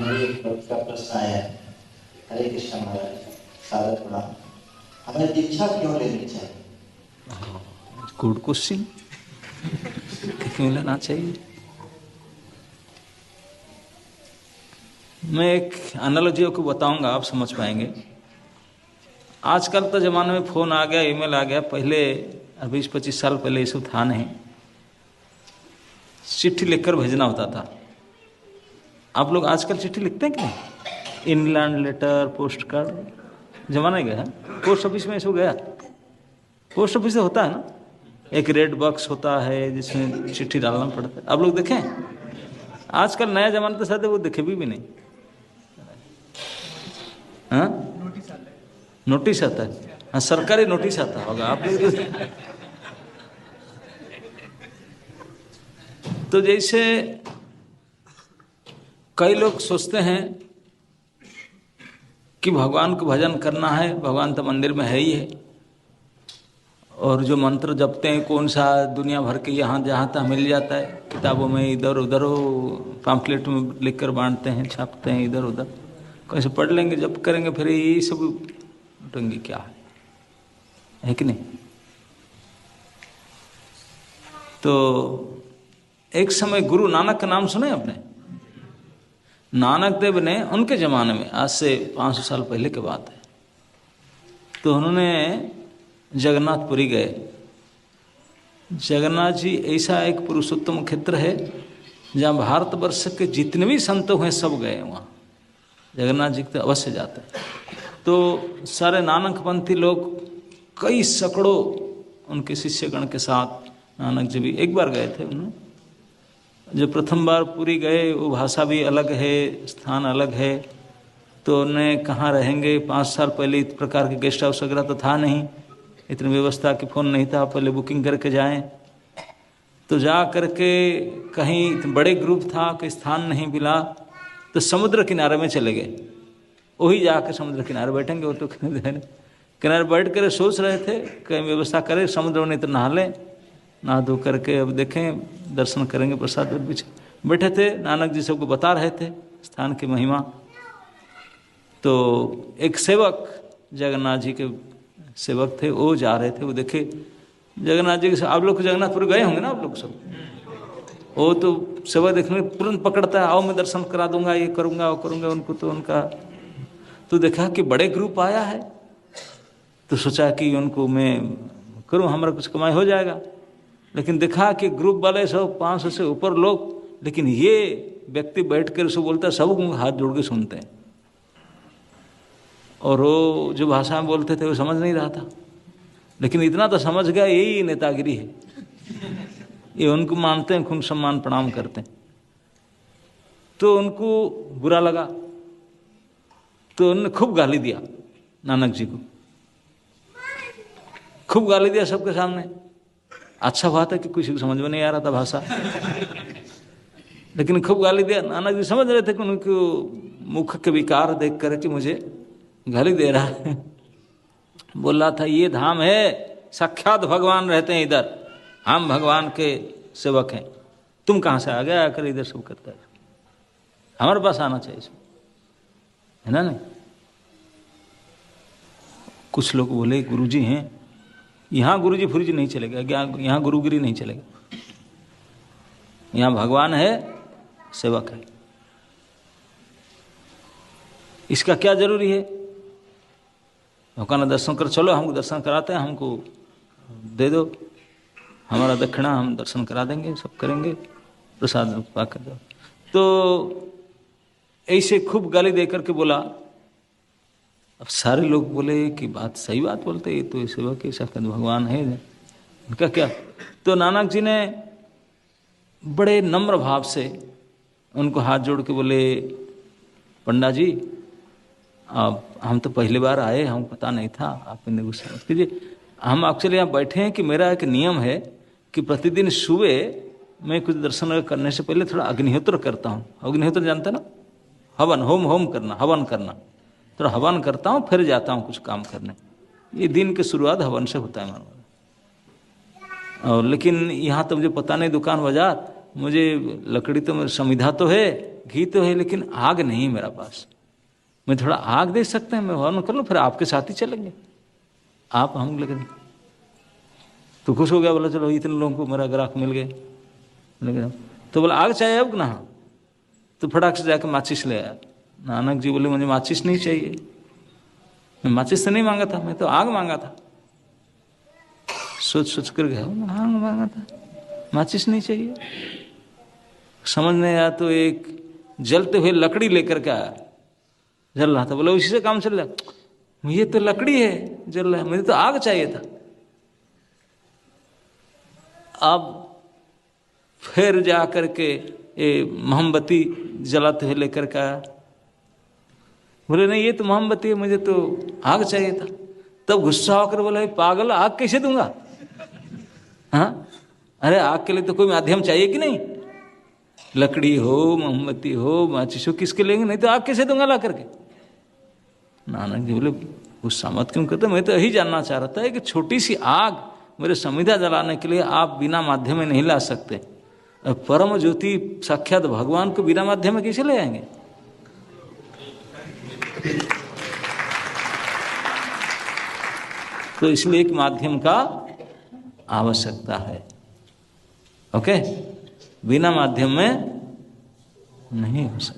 मेरे एक भक्त का प्रश्न आया है। हरे कृष्ण महाराज, सादर प्रणाम। हमें दीक्षा क्यों लेनी चाहिए? Good question. क्यों लेना चाहिए? मैं एक एनालॉजी को बताऊंगा, आप समझ पाएंगे। आजकल तो जमाने में फोन आ गया, ईमेल आ गया। पहले 20-25 साल पहले ये सब था नहीं। चिट्ठी लिखकर भेजना होता था। आप लोग आजकल चिट्ठी लिखते हैं कि नहीं? इनलैंड लेटर, पोस्ट कार्ड जमाना गया है। पोस्ट ऑफिस में ऐसा गया, पोस्ट ऑफिस से होता है ना, एक रेड बॉक्स होता है जिसमें चिट्ठी डालना पड़ता है। आप लोग देखें? आजकल नया जमाना तो शायद वो देखे भी नहीं। हाँ, नोटिस आता है। हाँ, सरकारी नोटिस आता होगा आप लोग। तो जैसे कई लोग सोचते हैं कि भगवान को भजन करना है, भगवान तो मंदिर में है ही है, और जो मंत्र जपते हैं कौन सा दुनिया भर के यहाँ जहाँ तहाँ मिल जाता है, किताबों में इधर उधर हो, पैम्फलेट में लिखकर बांटते हैं, छापते हैं इधर उधर। कैसे पढ़ लेंगे, जप करेंगे, फिर ये सब टंगी क्या है कि नहीं? तो एक समय गुरु नानक का नाम सुने आपने? नानक देव ने, उनके ज़माने में, आज से 500 साल पहले की बात है, तो उन्होंने जगन्नाथपुरी गए। जगन्नाथ जी ऐसा एक पुरुषोत्तम क्षेत्र है जहाँ भारतवर्ष के जितने भी संत हैं सब गए वहाँ। जगन्नाथ जी तो अवश्य जाते हैं। तो सारे नानकपंथी लोग, कई सैकड़ों उनके शिष्यगण के साथ नानक जी भी एक बार गए थे। उन्होंने जो प्रथम बार पुरी गए, वो भाषा भी अलग है, स्थान अलग है, तो उन्हें कहाँ रहेंगे। 5 साल पहले इस प्रकार के गेस्ट हाउस वगैरह तो था नहीं, इतनी व्यवस्था की, फ़ोन नहीं था, पहले बुकिंग करके जाएं। तो जा करके कहीं बड़े ग्रुप था, कोई स्थान नहीं मिला, तो समुद्र किनारे में चले गए। वही जाकर समुद्र किनारे बैठेंगे। वो तो किनारे बैठ कर सोच रहे थे कहीं व्यवस्था करें, समुद्र में तो नहा लें, नहा धो करके अब देखें दर्शन करेंगे, प्रसाद बीच बैठे थे। नानक जी सबको बता रहे थे स्थान की महिमा। तो एक सेवक, जगन्नाथ जी के सेवक थे, वो जा रहे थे। वो देखे जगन्नाथ जी के, आप लोग जगन्नाथपुर गए होंगे ना आप लोग सब। वो तो सेवक देखने में तुरंत पकड़ता है, आओ मैं दर्शन करा दूंगा, ये करूंगा वो करूंगा। उनको तो उनका तो देखा कि बड़े ग्रुप आया है, तो सोचा कि उनको मैं करूं, हमारा कुछ कमाई हो जाएगा। लेकिन देखा कि ग्रुप वाले सब 500 से ऊपर लोग, लेकिन ये व्यक्ति बैठ कर उसको बोलता है, सब हाथ जोड़ के सुनते हैं, और वो जो भाषा में बोलते थे वो समझ नहीं रहा था, लेकिन इतना तो समझ गया यही नेतागिरी है, ये उनको मानते हैं, खून सम्मान प्रणाम करते हैं। तो उनको बुरा लगा, तो उन्होंने खूब गाली दिया नानक जी को, खूब गाली दिया सबके सामने। अच्छा बात है कि किसी को समझ में नहीं आ रहा था भाषा, लेकिन खूब गाली दिया। नानक जी समझ रहे थे कि उनको मुख के विकार देख कर कि मुझे गाली दे रहा है। बोल रहा था, ये धाम है, साक्षात भगवान रहते हैं इधर, हम भगवान के सेवक हैं, तुम कहाँ से आ गया आकर इधर सब करता है, हमारे पास आना चाहिए, है ना? नहीं, कुछ लोग बोले गुरुजी हैं, यहाँ गुरुजी फुरुजी नहीं चलेगा, यहाँ गुरुगिरी नहीं चलेगा, यहाँ भगवान है, सेवक है, इसका क्या जरूरी है? भगवान दर्शन कर, चलो हमको दर्शन कराते हैं, हमको दे दो हमारा दक्षिणा, हम दर्शन करा देंगे, सब करेंगे, प्रसाद पाकर दो। तो ऐसे खूब गाली दे करके बोला। अब सारे लोग बोले कि बात सही बात बोलते, ये तो सेवक है, साक्षात भगवान है, उनका क्या? तो नानक जी ने बड़े नम्र भाव से उनको हाथ जोड़ के बोले, पंडा जी आप, हम तो पहली बार आए, हम पता नहीं था, आप इन्हें गुस्सा मत कीजिए। हम एक्चुअली यहाँ बैठे हैं कि मेरा एक नियम है कि प्रतिदिन सुबह मैं कुछ दर्शन करने से पहले थोड़ा अग्निहोत्र करता हूँ। अग्निहोत्र जानते ना, हवन, होम करना, हवन करना, थोड़ा हवन करता हूँ, फिर जाता हूँ कुछ काम करने। ये दिन की शुरुआत हवन से होता है मानो। और लेकिन यहाँ तो मुझे पता नहीं, दुकान बाजार, मुझे लकड़ी तो मेरी समिधा तो है, घी तो है, लेकिन आग नहीं मेरा पास। मैं थोड़ा आग दे सकते हैं, मैं हवन कर लूँ, फिर आपके साथ ही चलेंगे, आप हम लगे। तो खुश हो गया, बोला चलो इतने लोगों को मेरा ग्राहक मिल गए। लेकिन तो बोला आग चाहिए अब ना, तो फटाक से जाकर माचिस ले आया। नानक जी बोले मुझे माचिस नहीं चाहिए, मैं माचिस से नहीं मांगा था, मैं तो आग मांगा था। सोच सोच कर गया, आग मांगा था, माचिस नहीं चाहिए। समझ नहीं आया तो एक जलते हुए लकड़ी लेकर के आया, जल रहा था। बोले उसी से काम चल रहा, ये तो लकड़ी है जल रहा है, मुझे तो आग चाहिए था। अब फिर जा करके मोमबत्ती जलाते हुए लेकर के आया। बोले नहीं ये तो मोमबत्ती है, मुझे तो आग चाहिए था। तब गुस्सा होकर बोला पागल, आग कैसे दूंगा? हाँ, अरे आग के लिए तो कोई माध्यम चाहिए कि नहीं? लकड़ी हो, मोमबत्ती हो, माचिस हो, किसके लेंगे? नहीं तो आग कैसे दूंगा ला करके? नानक जी बोले गुस्सा मत क्यों करते, मैं तो यही जानना चाह रहा था कि छोटी सी आग मेरे समिधा जलाने के लिए आप बिना माध्यम में नहीं ला सकते। परम ज्योति साक्षात भगवान को बिना माध्यम में कैसे ले आएंगे? तो इसलिए एक माध्यम का आवश्यकता है। ओके, बिना माध्यम में नहीं हो सकता।